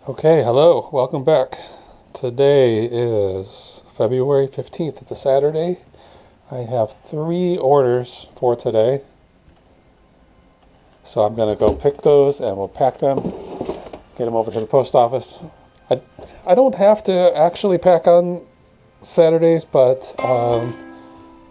Okay, hello, welcome back. Today is February 15th. It's a Saturday. I have 3 orders for today. So I'm going to go pick those and we'll pack them, get them over to the post office. I don't have to actually pack on Saturdays, but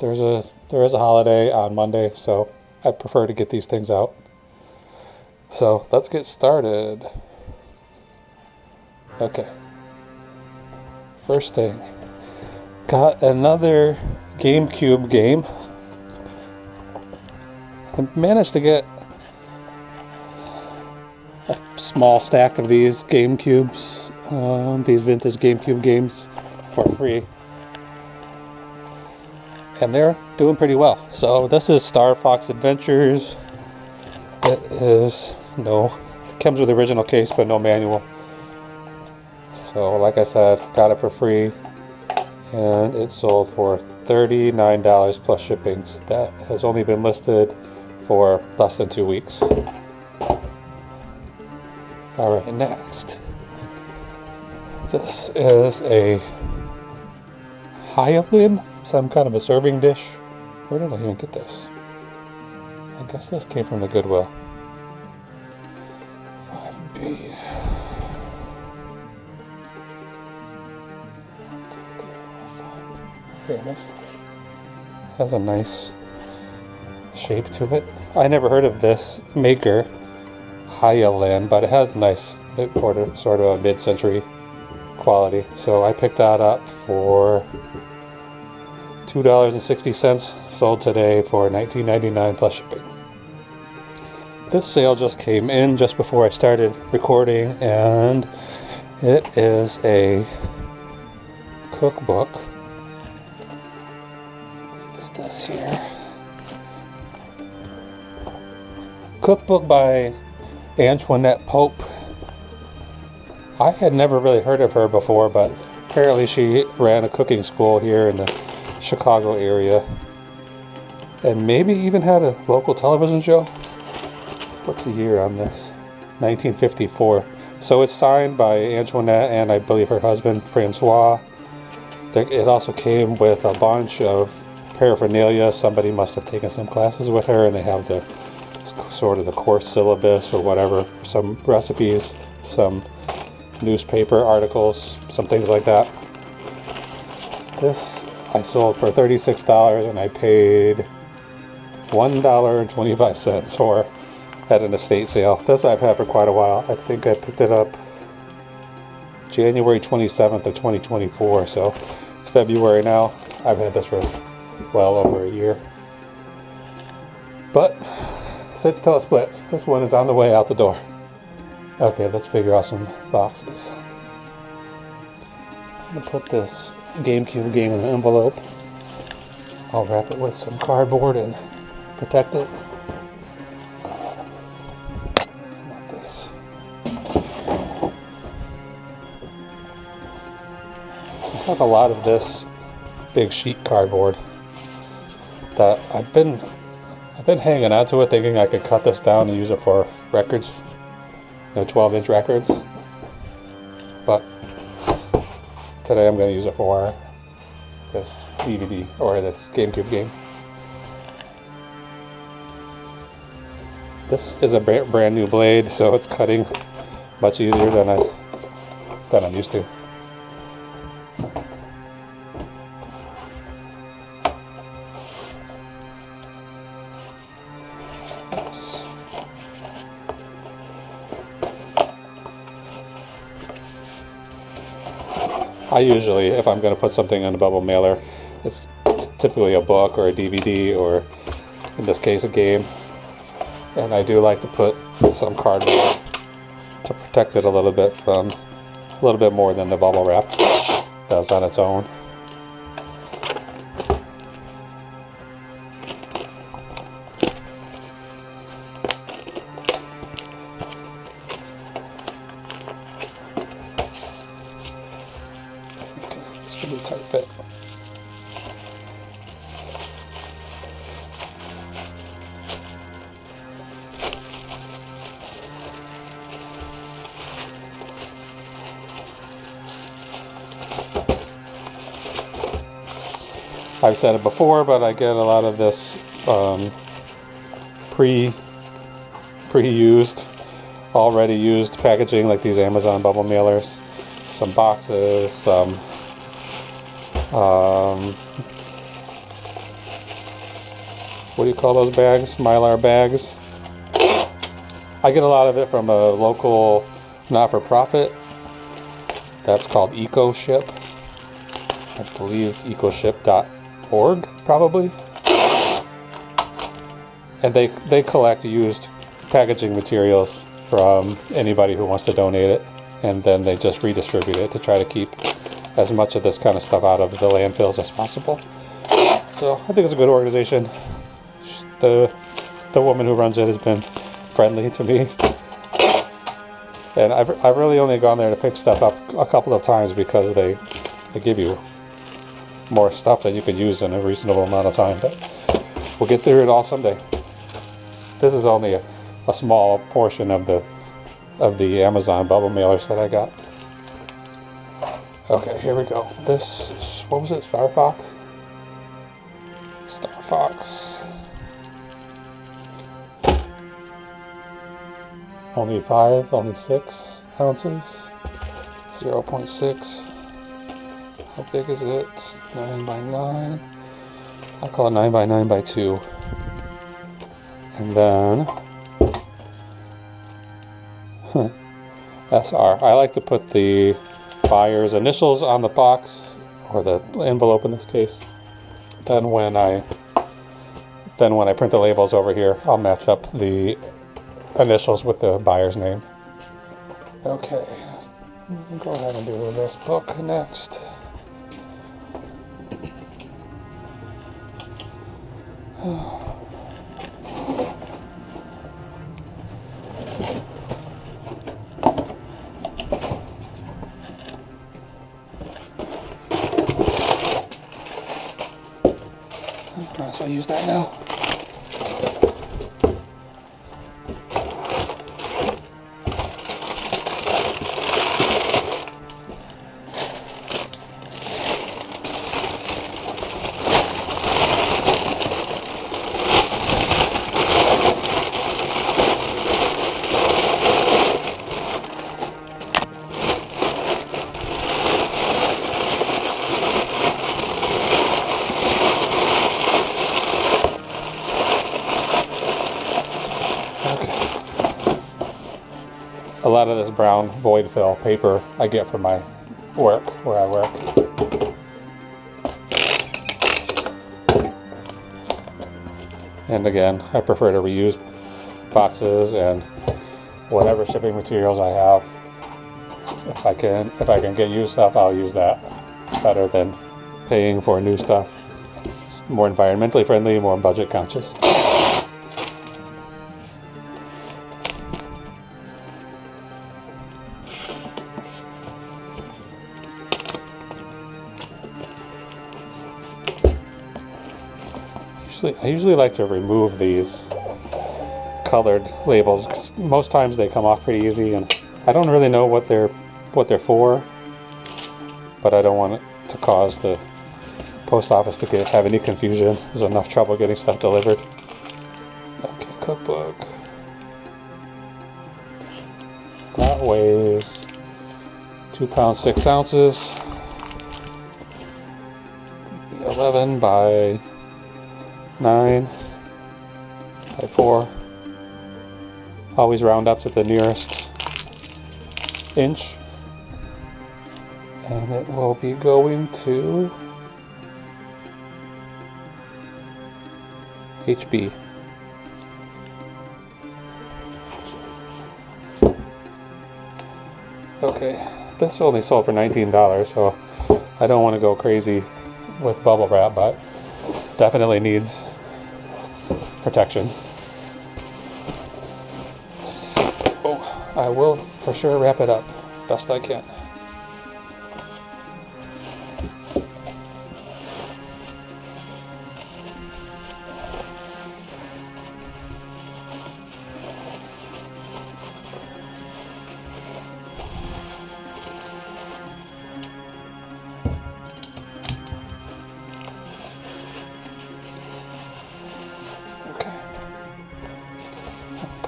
there is a holiday on Monday, so I prefer to get these things out. So let's get started. Okay. First thing, got another GameCube game. I managed to get a small stack of these GameCubes, these vintage GameCube games, for free. And they're doing pretty well. So this is Star Fox Adventures. It comes with the original case but no manual. So like I said, got it for free, and it sold for $39 plus shippings. That has only been listed for less than 2 weeks. Alright, next. This is a Hyalin, some kind of a serving dish. Where did I even get this? I guess this came from the Goodwill. 5B. This has a nice shape to it. I never heard of this maker, Hyalin, but it has nice sort of a mid-century quality. So I picked that up for $2.60, sold today for $19.99 plus shipping. This sale just came in just before I started recording, and it is a cookbook. This here, cookbook by Antoinette Pope. I had never really heard of her before, but apparently she ran a cooking school here in the Chicago area, and maybe even had a local television show. What's the year on this? 1954. So it's signed by Antoinette and I believe her husband Francois. It also came with a bunch of paraphernalia. Somebody must have taken some classes with her, and they have the sort of the course syllabus or whatever, some recipes, some newspaper articles, some things like that. This I sold for $36 and I paid $1.25 for at an estate sale. This I've had for quite a while. I think I picked it up January 27th of 2024, so it's February now. I've had this for well over a year. But sits till it splits. This one is on the way out the door. Okay, let's figure out some boxes. I'm gonna put this GameCube game in an envelope. I'll wrap it with some cardboard and protect it. Not this. I have a lot of this big sheet cardboard that I've been hanging on to it, thinking I could cut this down and use it for records, 12-inch records. But today I'm going to use it for this DVD or this GameCube game. This is a brand new blade, so it's cutting much easier than I'm used to. I usually, if I'm going to put something in a bubble mailer, it's typically a book or a DVD or, in this case, a game. And I do like to put some cardboard to protect it a little bit more than the bubble wrap does on its own. This should be a tight fit. I've said it before, but I get a lot of this pre-used, already used packaging, like these Amazon bubble mailers, some boxes, some what do you call those bags? Mylar bags. I get a lot of it from a local not-for-profit that's called EcoShip. I believe ecoship.org, probably. And they collect used packaging materials from anybody who wants to donate it, and then they just redistribute it to try to keep as much of this kind of stuff out of the landfills as possible. So I think it's a good organization. The woman who runs it has been friendly to me, and I've really only gone there to pick stuff up a couple of times because they give you more stuff that you could use in a reasonable amount of time. But we'll get through it all someday. This is only a small portion of the Amazon bubble mailers that I got. Okay, here we go. This is, what was it? Star Fox? Star Fox. Only 6 ounces. 0.6. How big is it? 9 by 9. I'll call it 9 by 9 by 2. And then SR. I like to put the buyer's initials on the box, or the envelope in this case. Then when I print the labels over here, I'll match up the initials with the buyer's name. Okay, we'll go ahead and do this book next. Might as well use that now. A lot of this brown void fill paper I get from my work, where I work. And again, I prefer to reuse boxes and whatever shipping materials I have. If I can get used stuff, I'll use that. Better than paying for new stuff. It's more environmentally friendly, more budget conscious. I usually like to remove these colored labels, 'cause most times they come off pretty easy, and I don't really know what they're for, but I don't want it to cause the post office to have any confusion. There's enough trouble getting stuff delivered. Okay, cookbook. That weighs 2 pounds 6 ounces. 11 by 9 by 4. Always round up to the nearest inch. And it will be going to HB. Okay, this only sold for $19, so I don't want to go crazy with bubble wrap, but definitely needs protection. So I will for sure wrap it up best I can.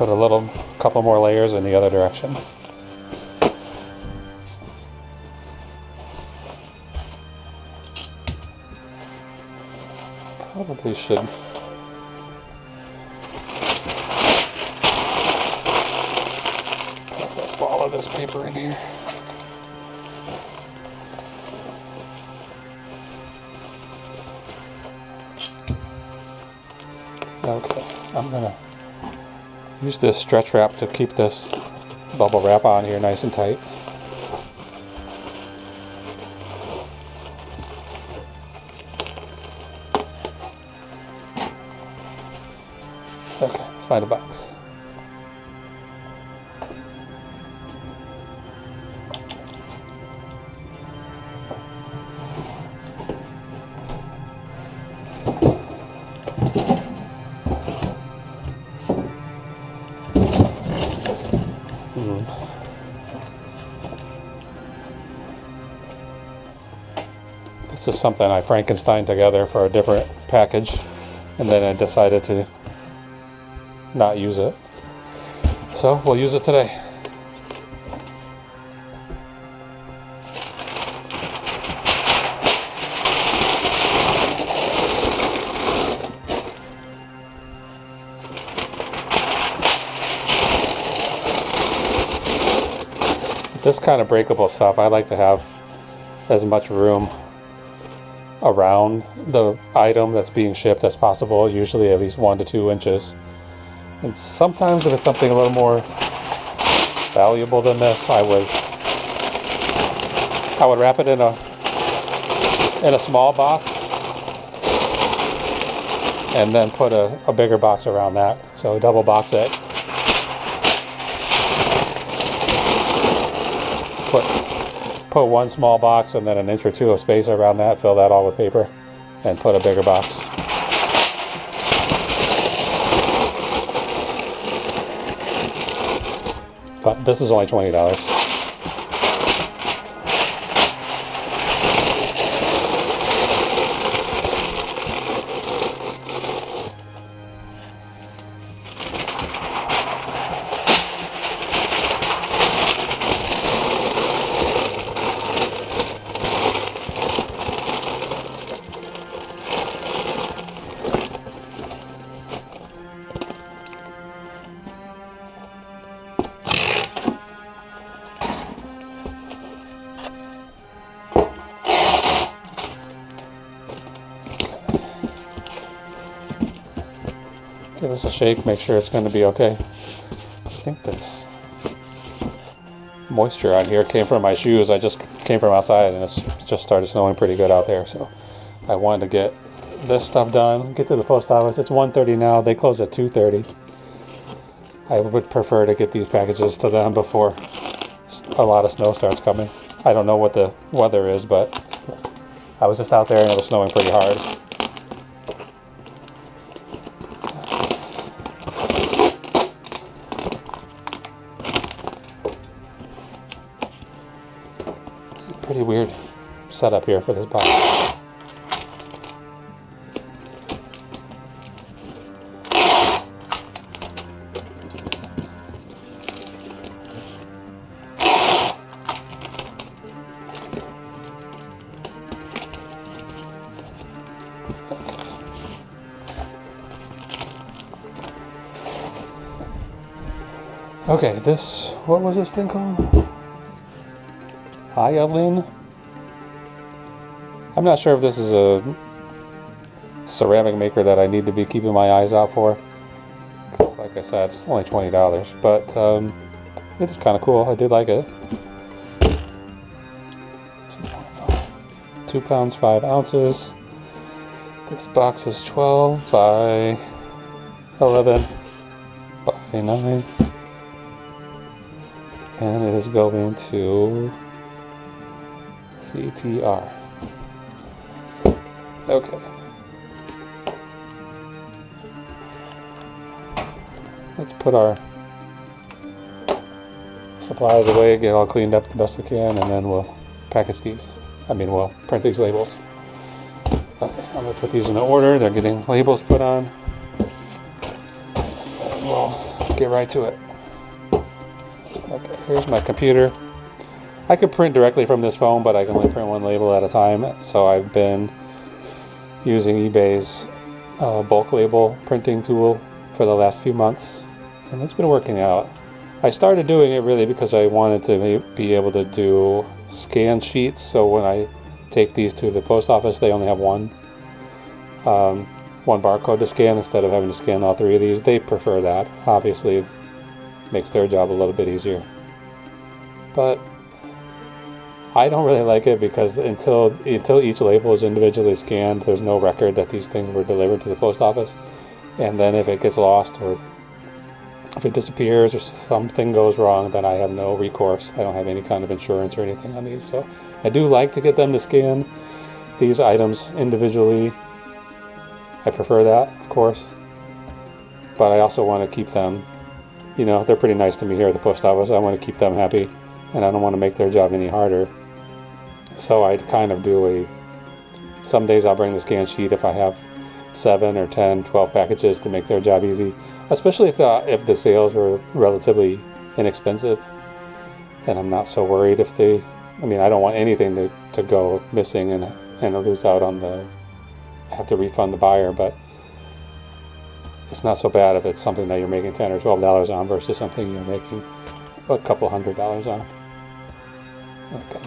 put a couple more layers in the other direction. Probably should put a ball of this paper in here. Okay, I'm gonna use this stretch wrap to keep this bubble wrap on here nice and tight. Okay, let's find a box. This is something I Frankenstein together for a different package, and then I decided to not use it. So we'll use it today. This kind of breakable stuff, I like to have as much room around the item that's being shipped as possible, usually at least 1 to 2 inches. And sometimes if it's something a little more valuable than this, I would wrap it in a small box and then put a bigger box around that. So double box it. Put one small box and then an inch or two of space around that, fill that all with paper, and put a bigger box. But this is only $20. Give this a shake, make sure it's going to be okay. I think this moisture on here came from my shoes. I just came from outside and it's just started snowing pretty good out there. So I wanted to get this stuff done, get to the post office. It's 1:30 now. They close at 2:30. I would prefer to get these packages to them before a lot of snow starts coming. I don't know what the weather is, but I was just out there and it was snowing pretty hard. Pretty weird setup here for this box. Okay, what was this thing called? Iolin. I'm not sure if this is a ceramic maker that I need to be keeping my eyes out for. Like I said, it's only $20, but it's kind of cool. I did like it. 2 pounds 5 ounces. This box is 12 by 11 by 9, and it is going to CTR. Okay. Let's put our supplies away, get all cleaned up the best we can, and then we'll package these. We'll print these labels. Okay, I'm going to put these in order. They're getting labels put on. And we'll get right to it. Okay, here's my computer. I could print directly from this phone, but I can only print one label at a time. So I've been using eBay's bulk label printing tool for the last few months, and it's been working out. I started doing it really because I wanted to be able to do scan sheets, so when I take these to the post office, they only have one barcode to scan instead of having to scan all three of these. They prefer that. Obviously, it makes their job a little bit easier. But I don't really like it because until each label is individually scanned, there's no record that these things were delivered to the post office. And then if it gets lost or if it disappears or something goes wrong, then I have no recourse. I don't have any kind of insurance or anything on these. So I do like to get them to scan these items individually. I prefer that, of course. But I also want to keep them, you know, they're pretty nice to me here at the post office. I want to keep them happy, and I don't want to make their job any harder. So I kind of do some days I'll bring the scan sheet if I have 7 or 10, 12 packages to make their job easy. Especially if the sales were relatively inexpensive, and I'm not so worried if I don't want anything to go missing and lose out on have to refund the buyer, but it's not so bad if it's something that you're making $10 or $12 on versus something you're making a couple $100 on. Okay,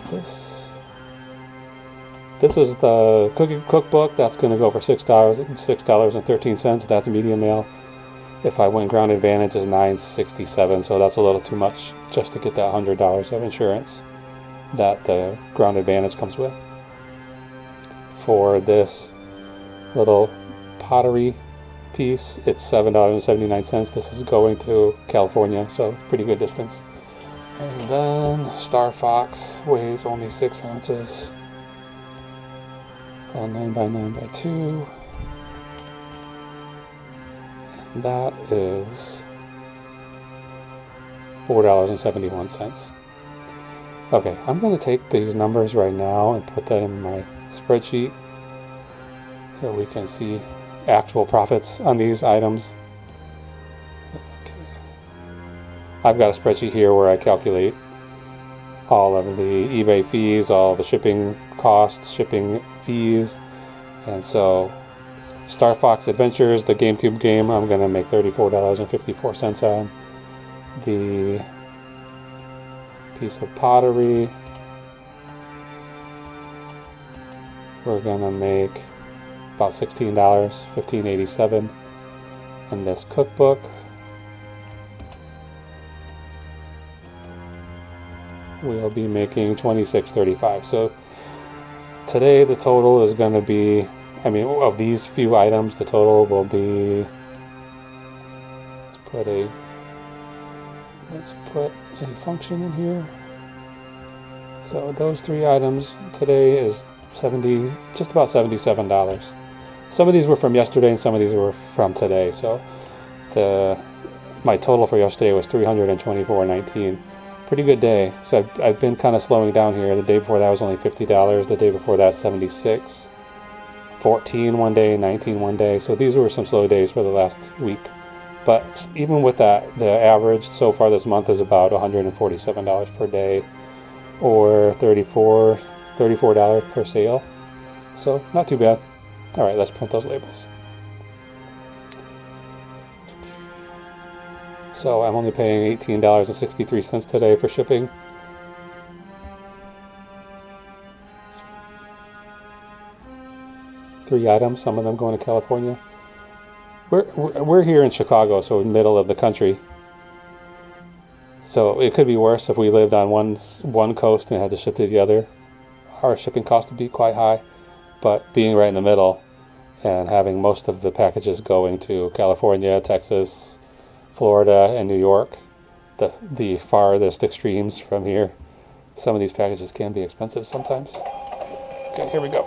this is the cookie cookbook. That's going to go for $6.13. That's medium mail. If I went ground advantage is $9.67, so that's a little too much just to get that $100 of insurance that the ground advantage comes with. For this little pottery piece, it's $7.79. This is going to California, so pretty good distance. And then Star Fox weighs only 6 ounces. 9x9x2. That is $4.71. Okay, I'm going to take these numbers right now and put that in my spreadsheet so we can see actual profits on these items. Okay. I've got a spreadsheet here where I calculate all of the eBay fees, all the shipping costs, shipping fees, and so Star Fox Adventures, the GameCube game, I'm going to make $34.54 on. The piece of pottery, we're going to make about $16, $15.87. And this cookbook, we'll be making $26.35. So today the total is going to be, of these few items, the total will be, let's put a function in here. So those 3 items today is just about $77. Some of these were from yesterday and some of these were from today. So my total for yesterday was $324.19. Pretty good day. So I've been kind of slowing down here. The day before that was only $50. The day before that, $76. 14 one day, 19 one day. So these were some slow days for the last week. But even with that, the average so far this month is about $147 per day, or $34 per sale. So not too bad. All right, let's print those labels. So I'm only paying $18.63 today for shipping. Three items, some of them going to California. We're here in Chicago, so in the middle of the country. So it could be worse if we lived on one coast and had to ship to the other. Our shipping cost would be quite high. But being right in the middle and having most of the packages going to California, Texas, Florida, and New York, the farthest extremes from here, some of these packages can be expensive sometimes. Okay, here we go.